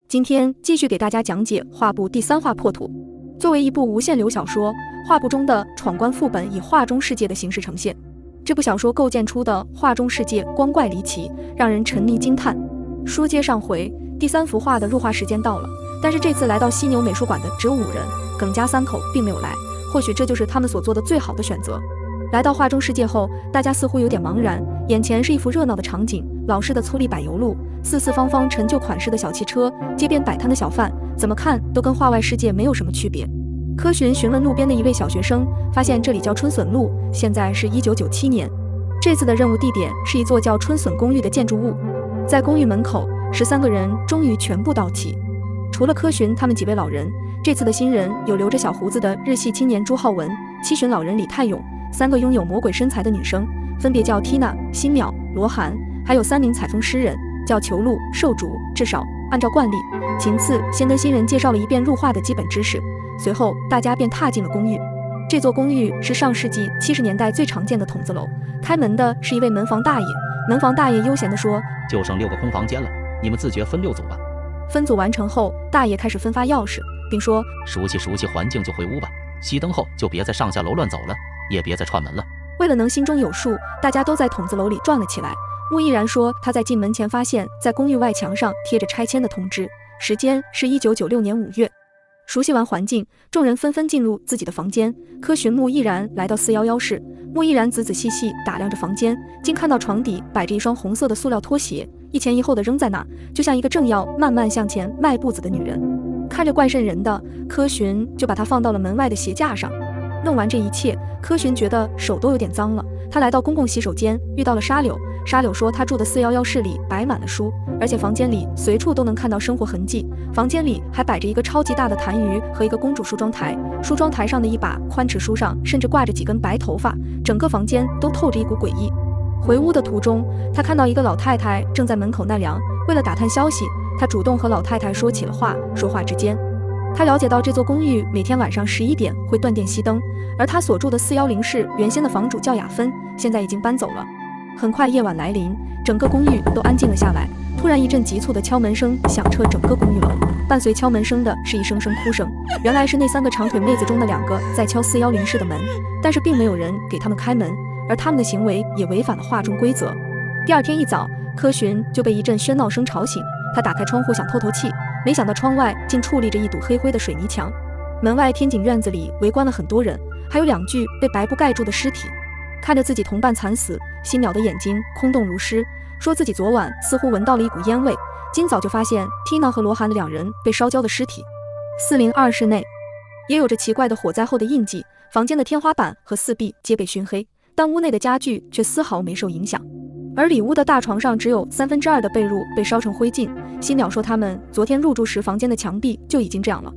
今天继续给大家讲解画部第3话破土。作为一部无限流小说，画部中的闯关副本以画中世界的形式呈现。这部小说构建出的画中世界光怪离奇，让人沉迷惊叹。书接上回，第3幅画的入画时间到了，但是这次来到犀牛美术馆的只有5人，耿家3口并没有来，或许这就是他们所做的最好的选择。来到画中世界后，大家似乎有点茫然，眼前是一幅热闹的场景，老式的粗砺柏油路，四四方方陈旧款式的小汽车，街边摆摊的小贩，怎么看都跟画外世界没有什么区别。柯寻询问路边的一位小学生，发现这里叫春笋路，现在是1997年。这次的任务地点是一座叫春笋公寓的建筑物。在公寓门口，13个人终于全部到齐。除了柯寻他们几位老人，这次的新人有留着小胡子的日系青年朱浩文、七旬老人李泰勇，3个拥有魔鬼身材的女生，分别叫 Tina、新淼、罗涵，还有3名采风诗人，叫裘露、寿竹。至少按照惯例，其次先跟新人介绍了一遍入画的基本知识，随后大家便踏进了公寓。这座公寓是上世纪70年代最常见的筒子楼，开门的是一位门房大爷。门房大爷悠闲地说：“就剩6个空房间了，你们自觉分6组吧。”分组完成后，大爷开始分发钥匙，并说：“熟悉环境就回屋吧，熄灯后就别再上下楼乱走了，也别再串门了。”为了能心中有数，大家都在筒子楼里转了起来。穆毅然说，他在进门前发现，在公寓外墙上贴着拆迁的通知，时间是1996年5月。熟悉完环境，众人纷纷进入自己的房间。柯寻穆毅然来到411室，穆毅然仔仔细细打量着房间，竟看到床底摆着一双红色的塑料拖鞋，一前一后的扔在那，就像一个正要慢慢向前迈步子的女人。看着怪瘆人的，柯寻就把它放到了门外的鞋架上。弄完这一切，柯寻觉得手都有点脏了。他来到公共洗手间，遇到了沙柳。沙柳说，他住的411室里摆满了书，而且房间里随处都能看到生活痕迹。房间里还摆着一个超级大的痰盂和一个公主梳妆台，梳妆台上的一把宽尺书上甚至挂着几根白头发，整个房间都透着一股诡异。回屋的途中，他看到一个老太太正在门口纳凉。为了打探消息，他主动和老太太说起了话。说话之间，他了解到这座公寓每天晚上11点会断电熄灯，而他所住的410室原先的房主叫雅芬，现在已经搬走了。很快夜晚来临，整个公寓都安静了下来。突然一阵急促的敲门声响彻整个公寓楼，伴随敲门声的是一声声哭声。原来是那3个长腿妹子中的2个在敲410室的门，但是并没有人给他们开门，而他们的行为也违反了画中规则。第二天一早，柯寻就被一阵喧闹声吵醒，他打开窗户想透透气，没想到窗外竟矗立着一堵黑灰的水泥墙。门外天井院子里围观了很多人，还有2具被白布盖住的尸体。看着自己同伴惨死，新淼的眼睛空洞如尸，说自己昨晚似乎闻到了一股烟味，今早就发现 Tina 和罗涵的2人被烧焦的尸体。402室内也有着奇怪的火灾后的印记，房间的天花板和4壁皆被熏黑，但屋内的家具却丝毫没受影响。而里屋的大床上只有2/3的被褥被烧成灰烬。新淼说他们昨天入住时房间的墙壁就已经这样了。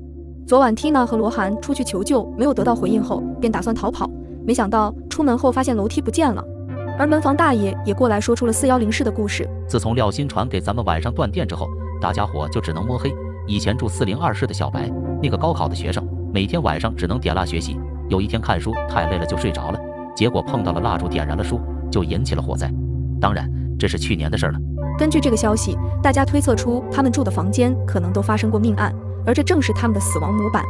昨晚 Tina 和罗涵出去求救，没有得到回应后便打算逃跑，没想到出门后发现楼梯不见了。而门房大爷也过来说出了410室的故事。自从廖鑫传给咱们晚上断电之后，大家伙就只能摸黑。以前住402室的小白，那个高考的学生，每天晚上只能点蜡学习。有一天看书太累了就睡着了，结果碰到了蜡烛点燃了书，就引起了火灾。当然这是去年的事了。根据这个消息，大家推测出他们住的房间可能都发生过命案，而这正是他们的死亡模板。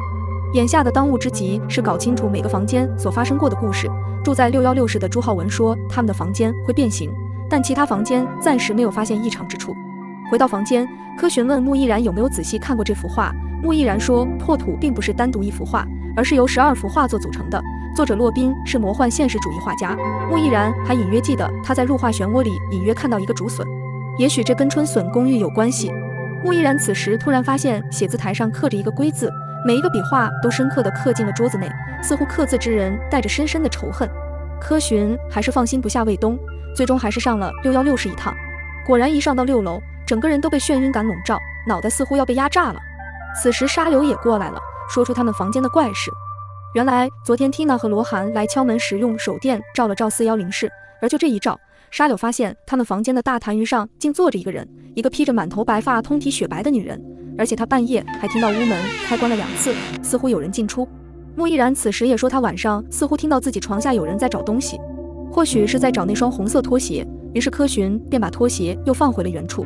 眼下的当务之急是搞清楚每个房间所发生过的故事。住在616室的朱浩文说，他们的房间会变形，但其他房间暂时没有发现异常之处。回到房间，柯寻问穆毅然有没有仔细看过这幅画。穆毅然说，破土并不是单独一幅画，而是由12幅画作组成的，作者骆宾是魔幻现实主义画家。穆毅然还隐约记得他在入画漩涡里隐约看到一个竹笋，也许这跟春笋公寓有关系。穆毅然此时突然发现写字台上刻着一个龟字，每一个笔画都深刻地刻进了桌子内，似乎刻字之人带着深深的仇恨。柯寻还是放心不下卫东，最终还是上了616室一趟。果然一上到6楼，整个人都被眩晕感笼罩，脑袋似乎要被压炸了。此时沙柳也过来了，说出他们房间的怪事。原来昨天 Tina 和罗涵来敲门时用手电照了照410室，而就这一照，沙柳发现他们房间的大痰盂上竟坐着一个人，一个披着满头白发通体雪白的女人，而且他半夜还听到屋门开关了2次，似乎有人进出。穆毅然此时也说他晚上似乎听到自己床下有人在找东西，或许是在找那双红色拖鞋，于是柯寻便把拖鞋又放回了原处。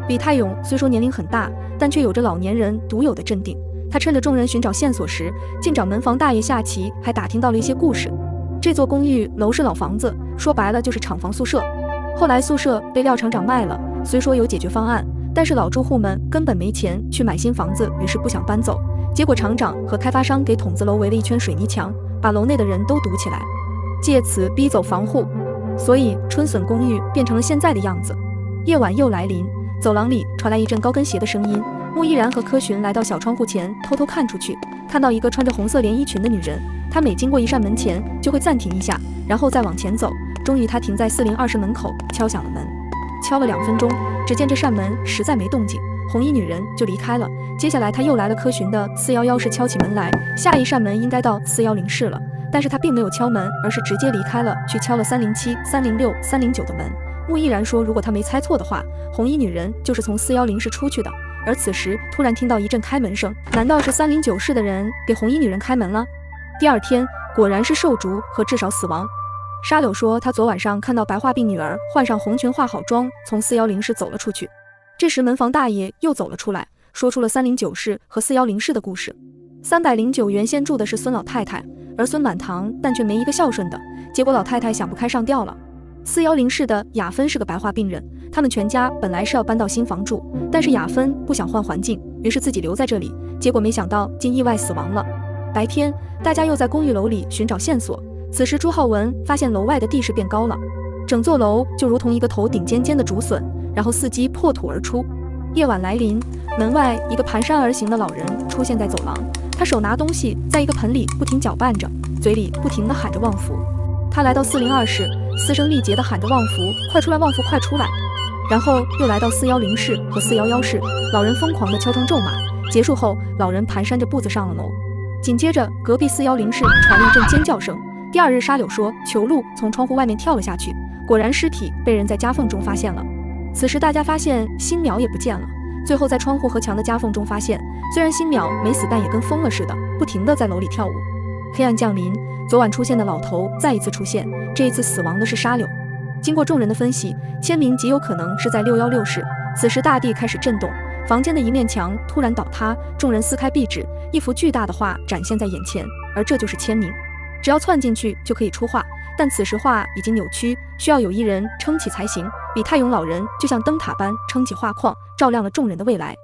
李泰勇虽说年龄很大，但却有着老年人独有的镇定。他趁着众人寻找线索时，竟找门房大爷下棋，还打听到了一些故事。这座公寓楼是老房子，说白了就是厂房宿舍。后来宿舍被廖厂长卖了，虽说有解决方案，但是老住户们根本没钱去买新房子，于是不想搬走。结果厂长和开发商给筒子楼围了一圈水泥墙，把楼内的人都堵起来，借此逼走房户。所以春笋公寓变成了现在的样子。夜晚又来临，走廊里传来一阵高跟鞋的声音。穆依然和柯寻来到小窗户前，偷偷看出去，看到一个穿着红色连衣裙的女人。她每经过一扇门前，就会暂停一下，然后再往前走。终于，她停在4020门口，敲响了门。敲了2分钟，只见这扇门实在没动静，红衣女人就离开了。接下来，她又来了柯寻的411室，敲起门来。下一扇门应该到410室了，但是她并没有敲门，而是直接离开了，去敲了307、306、309的门。穆依然说，如果他没猜错的话，红衣女人就是从410室出去的。而此时突然听到一阵开门声，难道是309室的人给红衣女人开门了？第二天果然是受逐和至少死亡。沙柳说，他昨晚上看到白化病女儿换上红裙化好妆，从410室走了出去。这时门房大爷又走了出来，说出了309室和410室的故事。309原先住的是孙老太太，儿孙满堂，但却没一个孝顺的，结果老太太想不开上吊了。410室的雅芬是个白化病人，他们全家本来是要搬到新房住，但是雅芬不想换环境，于是自己留在这里，结果没想到竟意外死亡了。白天大家又在公寓楼里寻找线索，此时朱浩文发现楼外的地势变高了，整座楼就如同一个头顶尖尖的竹笋，然后伺机破土而出。夜晚来临，门外一个蹒跚而行的老人出现在走廊，他手拿东西在一个盆里不停搅拌着，嘴里不停地喊着旺福。他来到402室，嘶声力竭地喊着旺福，快出来，旺福快出来。然后又来到410室和411室，老人疯狂地敲钟咒骂。结束后，老人蹒跚着步子上了楼。紧接着隔壁410室传了一阵尖叫声。第二日，沙柳说裘露从窗户外面跳了下去，果然尸体被人在夹缝中发现了。此时大家发现新苗也不见了，最后在窗户和墙的夹缝中发现，虽然新苗没死，但也跟疯了似的，不停地在楼里跳舞。黑暗降临，昨晚出现的老头再一次出现，这一次死亡的是沙柳。经过众人的分析，签名极有可能是在616室。此时大地开始震动，房间的一面墙突然倒塌，众人撕开壁纸，一幅巨大的画展现在眼前，而这就是签名。只要窜进去就可以出画，但此时画已经扭曲，需要有一人撑起才行。李泰勇老人就像灯塔般撑起画框，照亮了众人的未来。